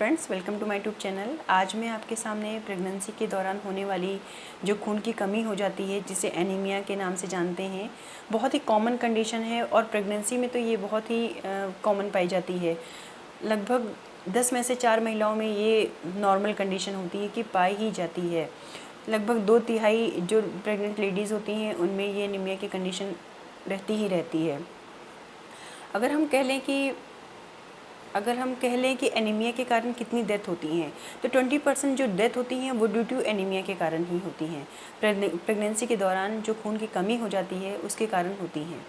Friends, welcome to my YouTube channel. आज मैं आपके सामने प्रेगनेंसी के दौरान होने वाली जो खून की कमी हो जाती है, जिसे एनीमिया के नाम से जानते हैं, बहुत ही कॉमन कंडीशन है और प्रेगनेंसी में तो ये बहुत ही कॉमन पाई जाती है। लगभग 10 में से 4 महिलाओं में ये नॉर्मल कंडीशन होती है कि पाई ही जाती है। लगभग 2/3 जो प्रेग्नेंट लेडीज़ होती हैं उनमें ये एनीमिया की कंडीशन रहती ही रहती है। अगर हम कह लें कि एनीमिया के कारण कितनी डेथ होती हैं, तो 20% जो डेथ होती हैं वो ड्यू टू एनीमिया के कारण ही होती हैं। प्रेगनेंसी के दौरान जो खून की कमी हो जाती है उसके कारण होती हैं।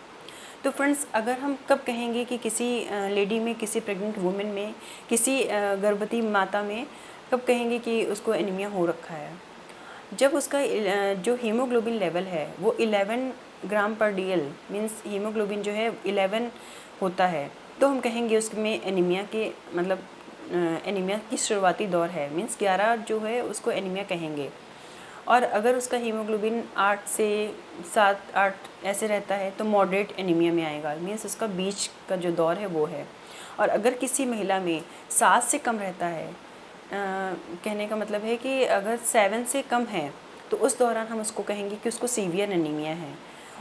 तो फ्रेंड्स, अगर हम कब कहेंगे कि किसी लेडी में, किसी प्रेग्नेंट वुमेन में, किसी गर्भवती माता में कब कहेंगे कि उसको एनीमिया हो रखा है? जब उसका जो हीमोग्लोबिन लेवल है वो 11 ग्राम पर डीएल मीन्स हीमोग्लोबिन जो है 11 होता है, तो हम कहेंगे उसमें एनीमिया के मतलब एनीमिया की शुरुआती दौर है। मीन्स 11 जो है उसको एनीमिया कहेंगे। और अगर उसका हीमोग्लोबिन 8 से 7-8 ऐसे रहता है तो मॉडरेट एनीमिया में आएगा। मीन्स उसका बीच का जो दौर है वो है। और अगर किसी महिला में 7 से कम रहता है, कहने का मतलब है कि अगर 7 से कम है तो उस दौरान हम उसको कहेंगे कि उसको सीवियर एनीमिया है।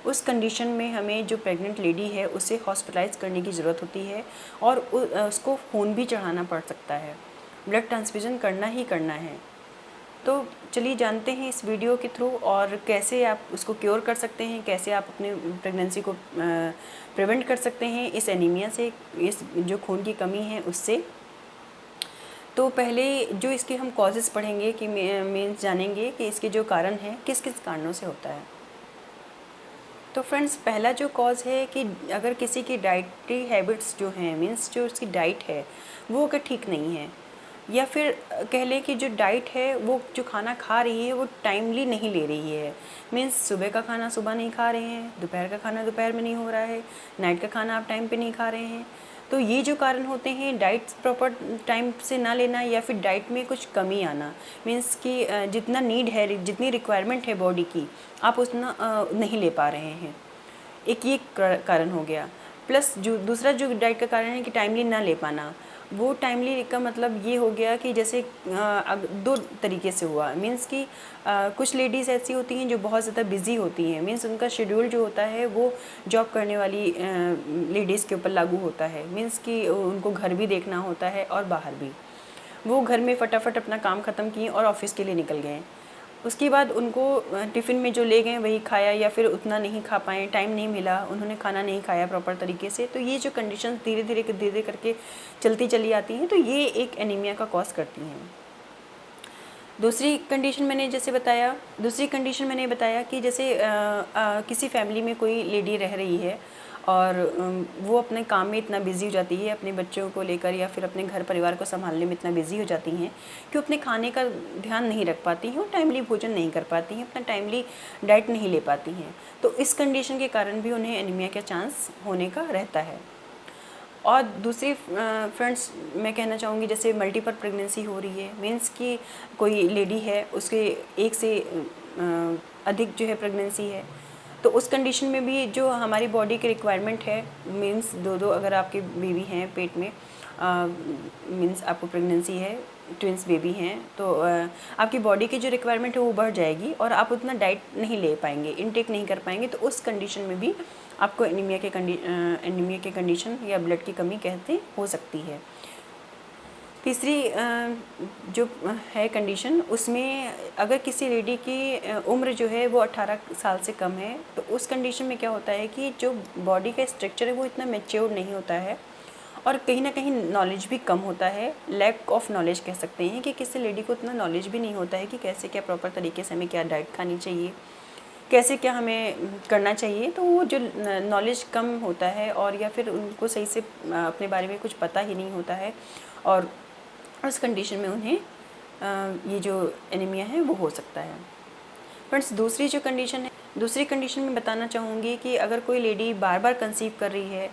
उस कंडीशन में हमें जो प्रेग्नेंट लेडी है उसे हॉस्पिटलाइज करने की ज़रूरत होती है और उसको खून भी चढ़ाना पड़ सकता है। ब्लड ट्रांसफ्यूज़न करना ही करना है। तो चलिए जानते हैं इस वीडियो के थ्रू और कैसे आप उसको क्योर कर सकते हैं, कैसे आप अपनी प्रेगनेंसी को प्रिवेंट कर सकते हैं इस एनीमिया से, इस जो खून की कमी है उससे। तो पहले जो इसके हम कॉजेज़ पढ़ेंगे कि मीन्स जानेंगे कि इसके जो कारण हैं किस किस कारणों से होता है। तो फ्रेंड्स, पहला जो कॉज़ है कि अगर किसी की डाइटरी हैबिट्स जो हैं, मीन्स जो उसकी डाइट है वो अगर ठीक नहीं है, या फिर कह लें कि जो डाइट है वो जो खाना खा रही है वो टाइमली नहीं ले रही है। मीन्स सुबह का खाना सुबह नहीं खा रहे हैं, दोपहर का खाना दोपहर में नहीं हो रहा है, नाइट का खाना आप टाइम पे नहीं खा रहे हैं। तो ये जो कारण होते हैं, डाइट प्रॉपर टाइम से ना लेना या फिर डाइट में कुछ कमी आना, मीन्स कि जितना नीड है, जितनी रिक्वायरमेंट है बॉडी की, आप उतना नहीं ले पा रहे हैं। एक ये कारण हो गया। प्लस जो दूसरा जो डाइट का कारण है कि टाइमली ना ले पाना, वो टाइमली का मतलब ये हो गया कि जैसे 2 तरीके से हुआ। मीन्स कि कुछ लेडीज़ ऐसी होती हैं जो बहुत ज़्यादा बिज़ी होती हैं। मीन्स उनका शेड्यूल जो होता है वो जॉब करने वाली लेडीज़ के ऊपर लागू होता है। मीन्स कि उनको घर भी देखना होता है और बाहर भी। वो घर में फटाफट अपना काम ख़त्म किए और ऑफ़िस के लिए निकल गए। उसके बाद उनको टिफ़िन में जो ले गए वही खाया, या फिर उतना नहीं खा पाए, टाइम नहीं मिला, उन्होंने खाना नहीं खाया प्रॉपर तरीके से। तो ये जो कंडीशन धीरे धीरे करके चलती चली आती हैं, तो ये एक एनीमिया का कॉज करती हैं। दूसरी कंडीशन मैंने बताया कि जैसे किसी फैमिली में कोई लेडी रह रही है और वो अपने काम में इतना बिज़ी हो जाती है, अपने बच्चों को लेकर या फिर अपने घर परिवार को संभालने में इतना बिज़ी हो जाती हैं कि अपने खाने का ध्यान नहीं रख पाती हैं और टाइमली भोजन नहीं कर पाती हैं, अपना टाइमली डाइट नहीं ले पाती हैं। तो इस कंडीशन के कारण भी उन्हें एनीमिया का चांस होने का रहता है। और दूसरी फ्रेंड्स, मैं कहना चाहूँगी जैसे मल्टीपल प्रेगनेंसी हो रही है, मीन्स कि कोई लेडी है उसके एक से अधिक जो है प्रेगनेंसी है, तो उस कंडीशन में भी जो हमारी बॉडी की रिक्वायरमेंट है, मीन्स 2-2 अगर आपके बेबी हैं पेट में, मीन्स आपको प्रेगनेंसी है, ट्विंस बेबी हैं, तो आपकी बॉडी की जो रिक्वायरमेंट है वो बढ़ जाएगी और आप उतना डाइट नहीं ले पाएंगे, इनटेक नहीं कर पाएंगे। तो उस कंडीशन में भी आपको एनीमिया के कंडीशन या ब्लड की कमी कहते हो सकती है। तीसरी जो है कंडीशन, उसमें अगर किसी लेडी की उम्र जो है वो 18 साल से कम है, तो उस कंडीशन में क्या होता है कि जो बॉडी का स्ट्रक्चर है वो इतना मैच्योर नहीं होता है और कहीं ना कहीं नॉलेज भी कम होता है। लैक ऑफ नॉलेज कह सकते हैं कि किसी लेडी को इतना नॉलेज भी नहीं होता है कि कैसे क्या प्रॉपर तरीके से हमें क्या डाइट खानी चाहिए, कैसे क्या हमें करना चाहिए। तो वो जो नॉलेज कम होता है और या फिर उनको सही से अपने बारे में कुछ पता ही नहीं होता है और उस कंडीशन में उन्हें ये जो एनीमिया है वो हो सकता है। फ्रेंड्स, दूसरी कंडीशन में बताना चाहूँगी कि अगर कोई लेडी बार बार कंसीव कर रही है,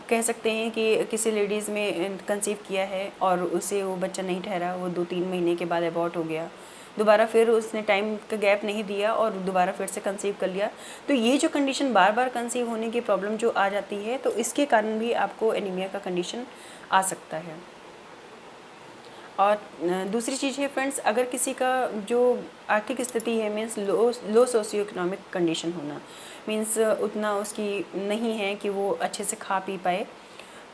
कह सकते हैं कि किसी लेडीज़ में कंसीव किया है और उसे वो बच्चा नहीं ठहरा, वो 2-3 महीने के बाद अबॉर्ट हो गया, दोबारा फिर उसने टाइम का गैप नहीं दिया और दोबारा फिर से कंसीव कर लिया, तो ये जो कंडीशन बार बार कंसीव होने की प्रॉब्लम जो आ जाती है, तो इसके कारण भी आपको एनीमिया का कंडीशन आ सकता है। और दूसरी चीज़ है फ्रेंड्स, अगर किसी का जो आर्थिक स्थिति है means low socio economic condition होना, मीन्स उतना उसकी नहीं है कि वो अच्छे से खा पी पाए,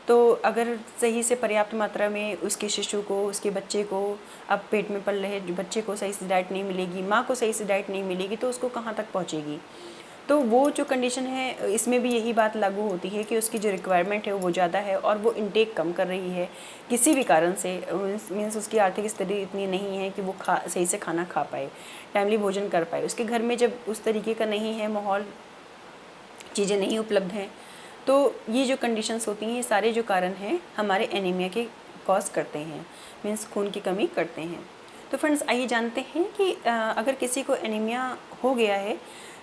तो अगर सही से पर्याप्त मात्रा में उसके शिशु को, उसके बच्चे को, अब पेट में पल रहे बच्चे को सही से डाइट नहीं मिलेगी, माँ को सही से डाइट नहीं मिलेगी, तो उसको कहाँ तक पहुँचेगी। तो वो जो कंडीशन है, इसमें भी यही बात लागू होती है कि उसकी जो रिक्वायरमेंट है वो ज़्यादा है और वो इनटेक कम कर रही है किसी भी कारण से, मीन्स उसकी आर्थिक स्थिति इतनी नहीं है कि वो सही से खाना खा पाए, टाइमली भोजन कर पाए। उसके घर में जब उस तरीके का नहीं है माहौल, चीज़ें नहीं उपलब्ध हैं, तो ये जो कंडीशंस होती हैं, ये सारे जो कारण हैं हमारे एनीमिया के कॉज करते हैं, मीन्स खून की कमी करते हैं। तो फ्रेंड्स आइए जानते हैं कि अगर किसी को एनीमिया हो गया है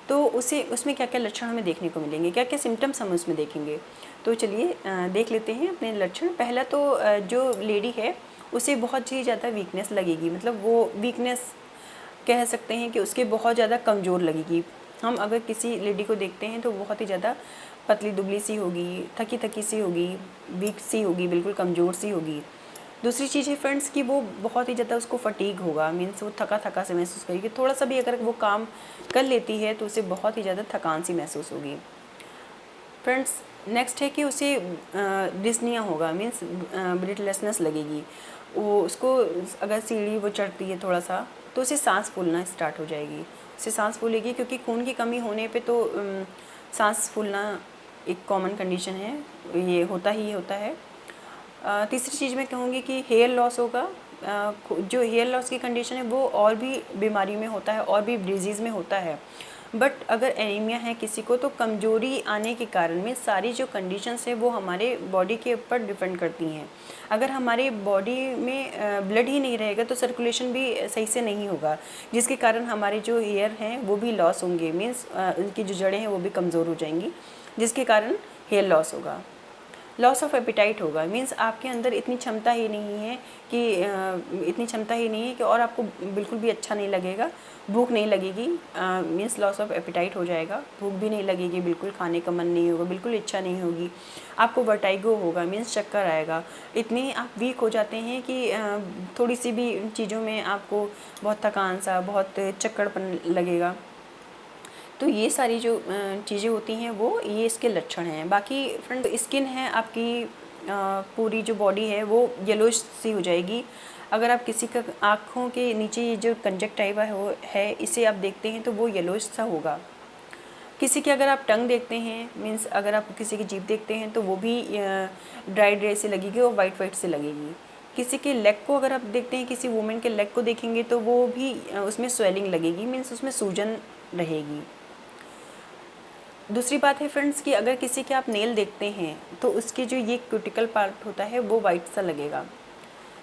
तो उसमें क्या क्या लक्षण हमें देखने को मिलेंगे, क्या क्या सिम्टम्स हम उसमें देखेंगे। तो चलिए देख लेते हैं अपने लक्षण। पहला तो जो लेडी है उसे बहुत ही ज़्यादा वीकनेस लगेगी, मतलब वो वीकनेस कह सकते हैं कि उसके बहुत ज़्यादा कमज़ोर लगेगी। हम अगर किसी लेडी को देखते हैं तो बहुत ही ज़्यादा पतली दुबली सी होगी, थकी थकी सी होगी, वीक सी होगी, बिल्कुल कमज़ोर सी होगी। दूसरी चीज़ है फ्रेंड्स कि वो बहुत ही ज़्यादा उसको फटीग होगा, मीन्स वो थका थका से महसूस करेगी। थोड़ा सा भी अगर वो काम कर लेती है तो उसे बहुत ही ज़्यादा थकान सी महसूस होगी। फ्रेंड्स नेक्स्ट है कि उसे डिस्निया होगा, मीन्स ब्रीथलेसनेस लगेगी। वो उसको अगर सीढ़ी वो चढ़ती है थोड़ा सा तो उसे सांस फूलना स्टार्ट हो जाएगी, उसे सांस फूलेगी, क्योंकि खून की कमी होने पे तो सांस फूलना एक कॉमन कंडीशन है, ये होता ही होता है। तीसरी चीज़ मैं कहूँगी कि हेयर लॉस होगा। जो हेयर लॉस की कंडीशन है वो और भी बीमारी में होता है और भी डिजीज़ में होता है, बट अगर एनीमिया है किसी को तो कमज़ोरी आने के कारण में सारी जो कंडीशंस है वो हमारे बॉडी के ऊपर डिपेंड करती हैं। अगर हमारे बॉडी में ब्लड ही नहीं रहेगा तो सर्कुलेशन भी सही से नहीं होगा, जिसके कारण हमारे जो हेयर हैं वो भी लॉस होंगे, मीन्स उनकी जो जड़ें हैं वो भी कमज़ोर हो जाएंगी, जिसके कारण हेयर लॉस होगा। लॉस ऑफ एपिटाइट होगा, मीन्स आपके अंदर इतनी क्षमता ही नहीं है कि और आपको बिल्कुल भी अच्छा नहीं लगेगा, भूख नहीं लगेगी, मीन्स लॉस ऑफ एपिटाइट हो जाएगा, भूख भी नहीं लगेगी, बिल्कुल खाने का मन नहीं होगा, बिल्कुल इच्छा नहीं होगी, आपको वर्टाइगो होगा, मीन्स चक्कर आएगा। इतने आप वीक हो जाते हैं कि थोड़ी सी भी चीज़ों में आपको बहुत थकान सा, बहुत चक्करपन लगेगा। तो ये सारी जो चीज़ें होती हैं वो ये इसके लक्षण हैं। बाकी फ्रेंड स्किन है आपकी पूरी जो बॉडी है वो येलोइश सी हो जाएगी। अगर आप किसी का आँखों के नीचे ये जो कंजक्टिवा है इसे आप देखते हैं तो वो येलोइश सा होगा। किसी की अगर आप टंग देखते हैं, मीन्स अगर आप किसी की जीभ देखते हैं तो वो भी ड्राई से लगेगी और वाइट से लगेगी। किसी के लेग को अगर आप देखते हैं, किसी वुमेन के लेग को देखेंगे तो वो भी उसमें स्वेलिंग लगेगी, मीन्स उसमें सूजन रहेगी। दूसरी बात है फ्रेंड्स कि अगर किसी के आप नेल देखते हैं तो उसके जो ये क्यूटिकल पार्ट होता है वो वाइट सा लगेगा।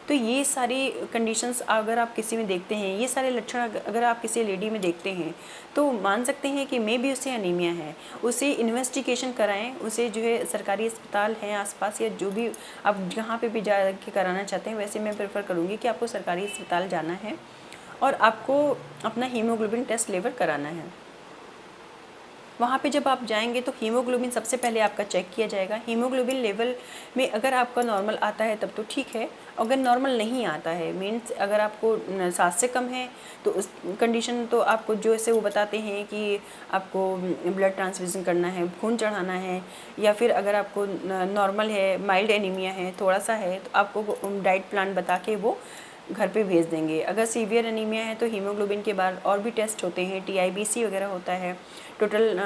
तो ये सारी कंडीशंस अगर आप किसी में देखते हैं, ये सारे लक्षण अगर आप किसी लेडी में देखते हैं तो मान सकते हैं कि मे भी उसे एनीमिया है। उसे इन्वेस्टिगेशन कराएं, उसे जो है सरकारी अस्पताल हैं आसपास या जो भी आप जहाँ पे भी जा के कराना चाहते हैं, वैसे मैं प्रेफर करूँगी कि आपको सरकारी अस्पताल जाना है और आपको अपना हीमोग्लोबिन टेस्ट लेवल कराना है। वहाँ पे जब आप जाएंगे तो हीमोग्लोबिन सबसे पहले आपका चेक किया जाएगा। हीमोग्लोबिन लेवल में अगर आपका नॉर्मल आता है तब तो ठीक है, अगर नॉर्मल नहीं आता है, मीन्स अगर आपको 7 से कम है तो उस कंडीशन तो आपको जो ऐसे वो बताते हैं कि आपको ब्लड ट्रांसफ्यूज़न करना है, खून चढ़ाना है, या फिर अगर आपको नॉर्मल है, माइल्ड एनीमिया है, थोड़ा सा है, तो आपको डाइट प्लान बता के वो घर पे भेज देंगे। अगर सीवियर एनीमिया है तो हीमोग्लोबिन के बाद और भी टेस्ट होते हैं, TIBC वगैरह होता है, टोटल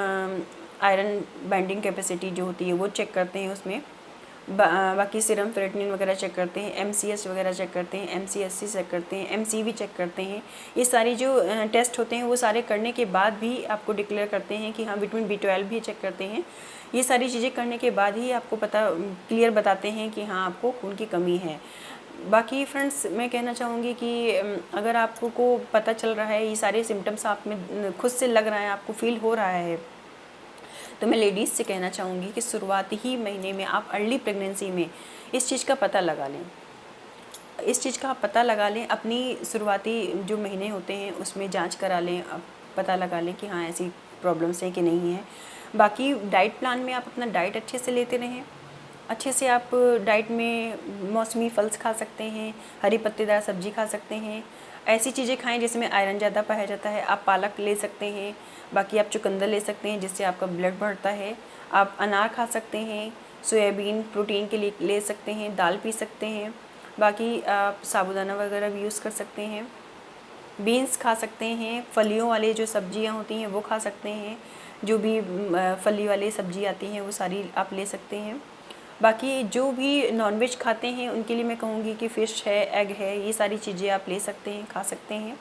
आयरन बाइंडिंग कैपेसिटी जो होती है वो चेक करते हैं उसमें। बाकी सीरम फेरेटिनिन वगैरह चेक करते हैं, MCS वगैरह चेक करते हैं, MCSC चेक करते हैं, MCV चेक करते हैं। ये सारी जो टेस्ट होते हैं वो सारे करने के बाद भी आपको डिक्लेयर करते हैं कि हाँ विटामिन B12 भी चेक करते हैं। ये सारी चीज़ें करने के बाद ही आपको क्लियर बताते हैं कि हाँ आपको खून की कमी है। बाकी फ्रेंड्स मैं कहना चाहूँगी कि अगर आपको पता चल रहा है, ये सारे सिम्टम्स आप में खुद से लग रहा है, आपको फील हो रहा है, तो मैं लेडीज़ से कहना चाहूँगी कि शुरुआती ही महीने में आप अर्ली प्रेगनेंसी में इस चीज़ का पता लगा लें। इस चीज़ का आप पता लगा लें, अपनी शुरुआती जो महीने होते हैं उसमें जांच करा लें, पता लगा लें कि हाँ ऐसी प्रॉब्लम्स हैं कि नहीं है। बाकी डाइट प्लान में आप अपना डाइट अच्छे से लेते रहें, अच्छे से आप डाइट में मौसमी फल्स खा सकते हैं, हरी पत्तेदार सब्जी खा सकते हैं, ऐसी चीज़ें खाएं जिसमें आयरन ज़्यादा पाया जाता है। आप पालक ले सकते हैं, बाकी आप चुकंदर ले सकते हैं जिससे आपका ब्लड बढ़ता है। आप अनार खा सकते हैं, सोयाबीन प्रोटीन के लिए ले सकते हैं, दाल पी सकते हैं, बाकी आप साबूदाना वगैरह भी यूज़ कर सकते हैं। बीन्स खा सकते हैं, फलियों वाले जो सब्जियां होती हैं वो खा सकते हैं, जो भी फली वाली सब्जी आती हैं वो सारी आप ले सकते हैं। बाकी जो भी नॉनवेज खाते हैं उनके लिए मैं कहूँगी कि फ़िश है, एग है, ये सारी चीज़ें आप ले सकते हैं, खा सकते हैं।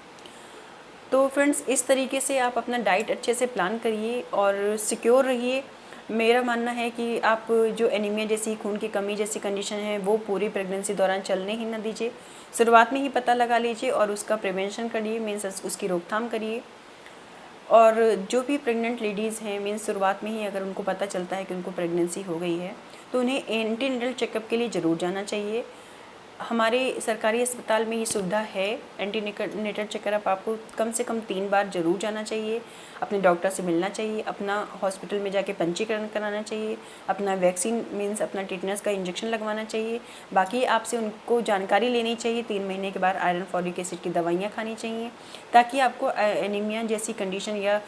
तो फ्रेंड्स, इस तरीके से आप अपना डाइट अच्छे से प्लान करिए और सिक्योर रहिए। मेरा मानना है कि आप जो एनीमिया जैसी, खून की कमी जैसी कंडीशन है वो पूरी प्रेगनेंसी दौरान चलने ही ना दीजिए। शुरुआत में ही पता लगा लीजिए और उसका प्रिवेंशन करिए, मीन्स उसकी रोकथाम करिए। और जो भी प्रेग्नेंट लेडीज़ हैं, मीन्स शुरुआत में ही अगर उनको पता चलता है कि उनको प्रेगनेंसी हो गई है तो उन्हें एंटीनेटल चेकअप के लिए ज़रूर जाना चाहिए। हमारे सरकारी अस्पताल में ये सुविधा है। एंटीनेटल चेकअप आपको कम से कम 3 बार ज़रूर जाना चाहिए, अपने डॉक्टर से मिलना चाहिए, अपना हॉस्पिटल में जाके पंजीकरण कराना चाहिए, अपना वैक्सीन मीन्स अपना टिटनेस का इंजेक्शन लगवाना चाहिए। बाकी आपसे उनको जानकारी लेनी चाहिए, 3 महीने के बाद आयरन फॉलिक एसिड की दवाइयाँ खानी चाहिए ताकि आपको एनीमिया जैसी कंडीशन या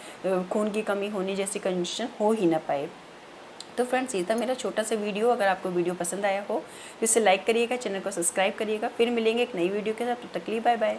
खून की कमी होने जैसी कंडीशन हो ही ना पाए। तो फ्रेंड्स, ये था मेरा छोटा सा वीडियो। अगर आपको वीडियो पसंद आया हो तो इसे लाइक करिएगा, चैनल को सब्सक्राइब करिएगा। फिर मिलेंगे एक नई वीडियो के साथ, तब तक के लिए बाय बाय।